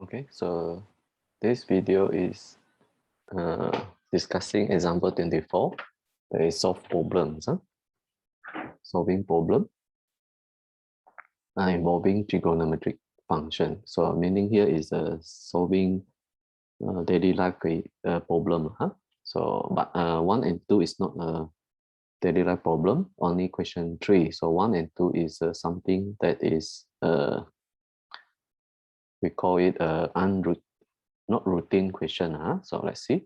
Okay, so this video is discussing example 24. That is solve problems, solving problem involving trigonometric function. So meaning here is solving daily life problem. So but 1 and 2 is not a daily life problem, only question 3. So 1 and 2 is something that is we call it not routine question. So let's see.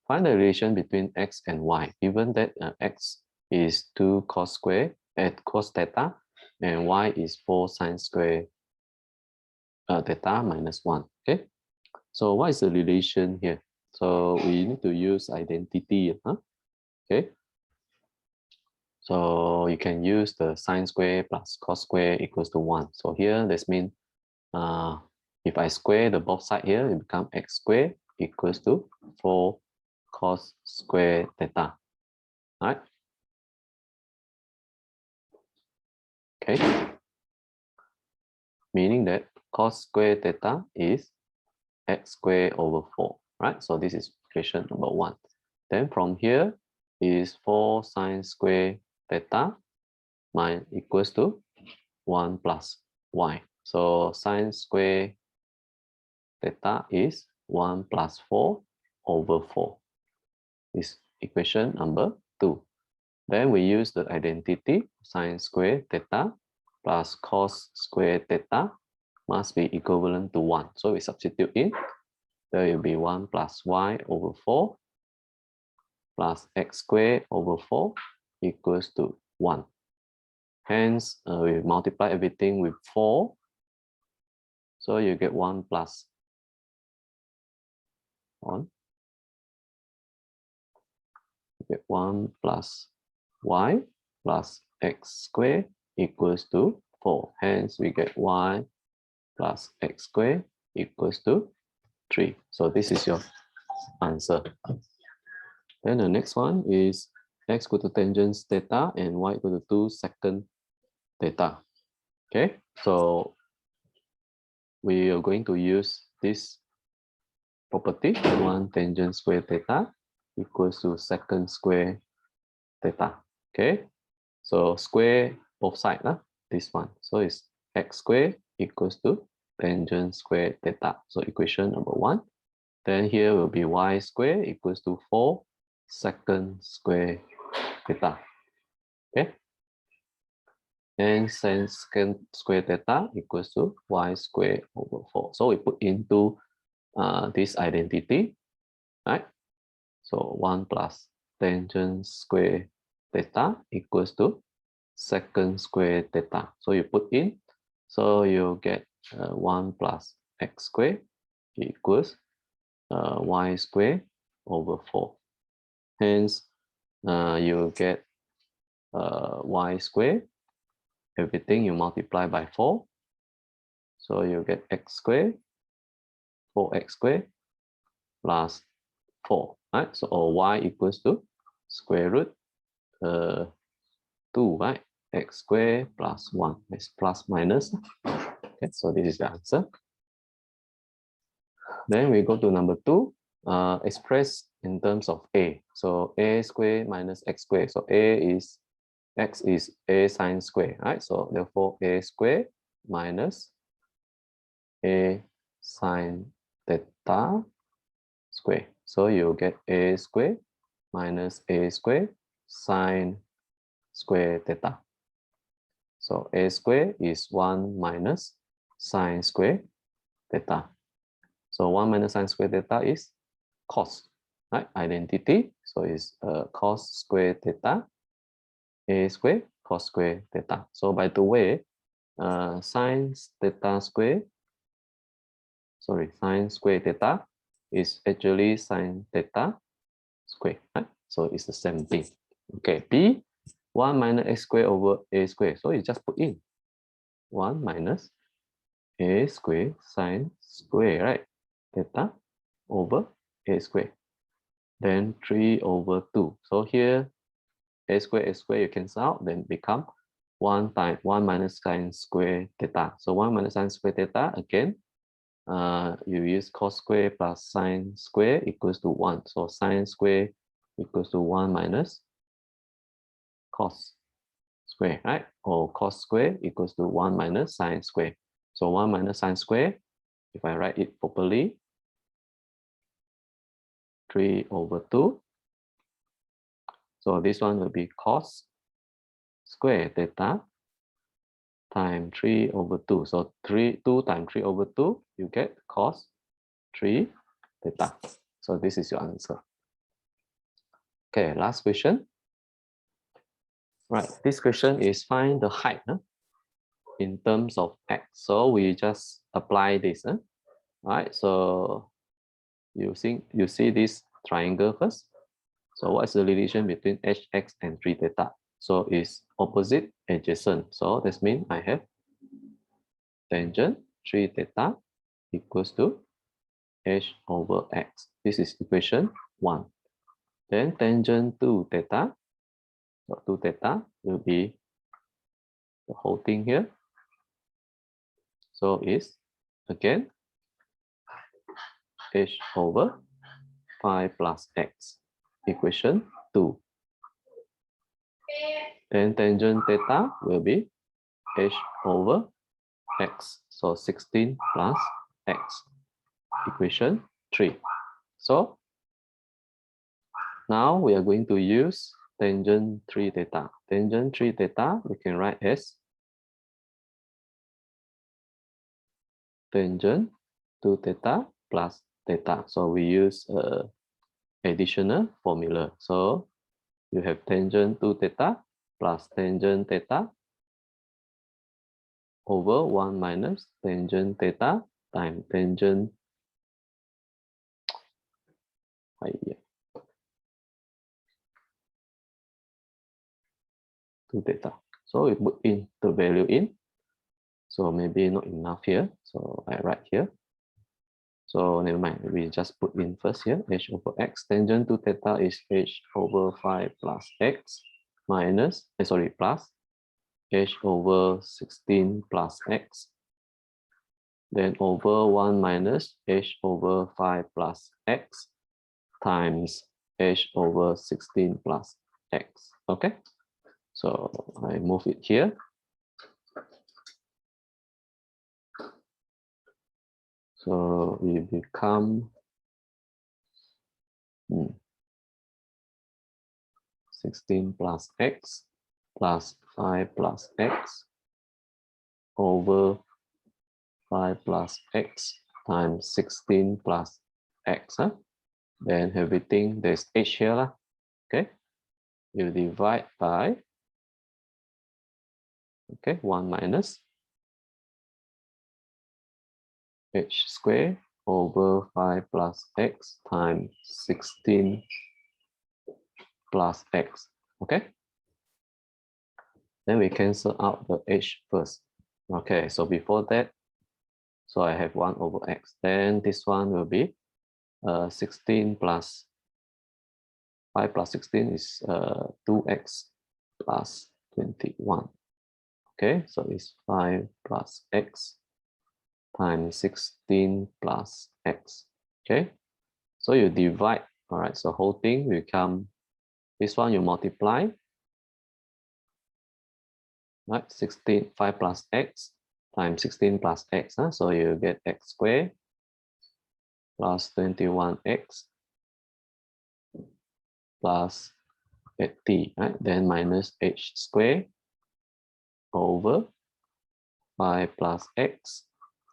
Find the relation between x and y, given that x is 2 cos square at cos theta and y is 4 sine square theta minus 1. Okay, so what is the relation here? So we need to use identity. Okay, so you can use the sine square plus cos square equals to 1. So here this means if I square the both side here, it becomes x square equals to 4 cos square theta. All right. Okay. Meaning that cos square theta is x square over 4. Right. So this is equation number 1. Then from here is 4 sine square theta equals to 1 plus y. So sine square theta is 1 plus 4 over 4. This equation number 2. Then we use the identity sine square theta plus cos square theta must be equivalent to 1. So we substitute in, there will be 1 plus y over 4 plus x squared over 4 equals to 1. Hence, we multiply everything with 4. So you get 1 plus 1. You get 1 plus y plus x squared equals to 4. Hence, we get y plus x squared equals to 3. So this is your answer. Then the next one is x equal to tangent theta and y equal to 2 secant theta. Okay, so we are going to use this property, 1 tangent square theta equals to secant square theta. Okay, so square both sides, this one. So it's x squared equals to tangent square theta. So equation number 1. Then here will be y squared equals to 4 secant square theta. Okay, and secant square theta equals to y squared over 4. So we put into this identity, right? So 1 plus tangent square theta equals to secant square theta. So you put in, so you get 1 plus x squared equals y squared over 4. Hence, you get y squared, everything you multiply by 4. So you get x squared, 4x squared plus 4, right? So or y equals to square root 2, right? X squared plus 1 is plus minus. Okay, so this is the answer. Then we go to number 2, express in terms of a. So a squared minus x squared. So x is a sine square, right? So therefore a squared minus a sine theta square. So you get a squared minus a squared sine square theta. So a squared is 1 minus sine square theta. So 1 minus sine square theta is cos, right? Identity. So it's cos square theta, a square, cos square theta. So by the way, sine theta square, sine square theta is actually sine theta square, right? So it's the same thing. Okay, B, 1 minus x square over a square. So you just put in 1 minus a square sine square, right? Theta over a square. Then 3 over 2. So here a square you cancel out, then become 1 minus sine square theta. So 1 minus sine square theta again you use cos square plus sine square equals to 1. So sine square equals to 1 minus cos square, right? Or cos square equals to 1 minus sine square. So 1 minus sine square, if I write it properly, 3 over 2. So this one will be cos square theta times 3 over 2. So 2 times 3 over 2, you get cos 3 theta. So this is your answer. Okay, last question. Right, this question is find the height in terms of x. So we just apply this. Right, so you see this triangle first. So what's the relation between hx and 3 theta? So it's opposite adjacent. So that means I have tangent 3 theta equals to h over x. This is equation 1. Then tangent 2 theta, so 2 theta will be the whole thing here. So it's again h over 5 plus x, equation 2. Then tangent theta will be h over x. So 16 plus x, equation 3. So now we are going to use tangent 3 theta. Tangent 3 theta we can write as tangent 2 theta plus theta. So we use additional formula. So you have tangent 2 theta plus tangent theta over 1 minus tangent theta times tangent 2 theta. So we put in the value in. So maybe not enough here. So I write here. So never mind, we just put in first here, h over x. Tangent 2 theta is h over 5 plus x minus, plus h over 16 plus x. Then over 1 minus h over 5 plus x times h over 16 plus x. Okay, so I move it here. So it become 16 plus x plus 5 plus x over 5 plus x times 16 plus x. Then everything, there's h here. Okay, you divide by 1 minus h square over 5 plus x times 16 plus x. Okay, then we cancel out the h first. Okay, so before that, so I have 1 over x. Then this one will be 16 plus 5 plus 16 is 2x plus 21. Okay, so it's 5 plus x times 16 plus x. Okay, so you divide. All right, so whole thing will come, this one you multiply, right? 16, 5 plus x times 16 plus x. So you get x squared plus 21x plus 80, right? Then minus h squared over 5 plus x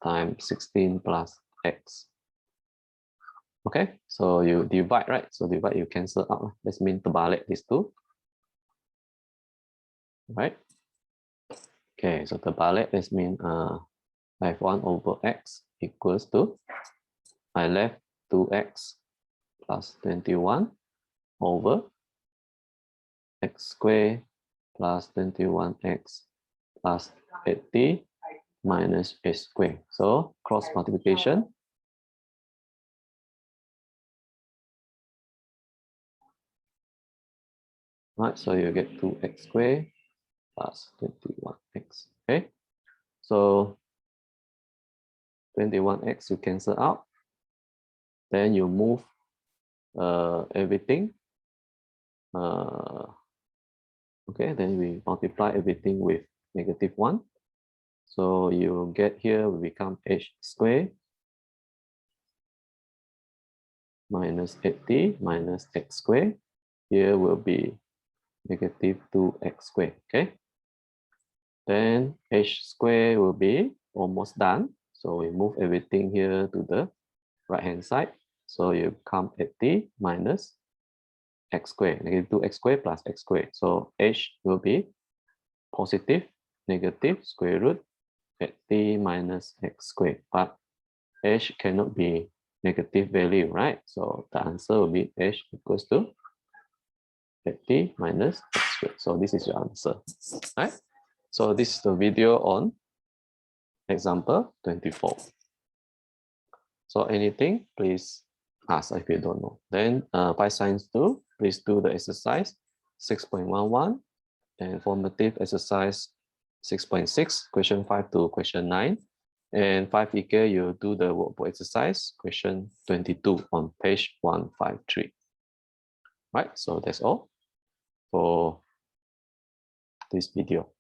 times 16 plus x. Okay, so you divide, right? So divide, you cancel out. Let's mean terbalik these two. Right? Okay, so terbalik, let's mean I have 1 over x equals to, I left 2x plus 21 over x squared plus 21x plus 80 minus h squared. So cross multiplication. Right, so you get 2x squared plus 21x. Okay, so 21x you cancel out. Then you move everything. Okay, then we multiply everything with -1. So you get here will become h squared minus 8t minus x squared. Here will be -2x squared. Okay. Then h squared will be almost done. So we move everything here to the right hand side. So you come at t minus x squared, -2x squared plus x squared. So h will be positive, negative square root at t minus x squared. But h cannot be negative value, right? So the answer will be h equals to at t minus x squared. So this is your answer, right? So this is the video on example 24. So anything, please ask if you don't know. Then by science 2, please do the exercise 6.11 and formative exercise 6.6, question 5 to question 9. And 5 EK, you do the workbook exercise, question 22 on page 153. Right, so that's all for this video.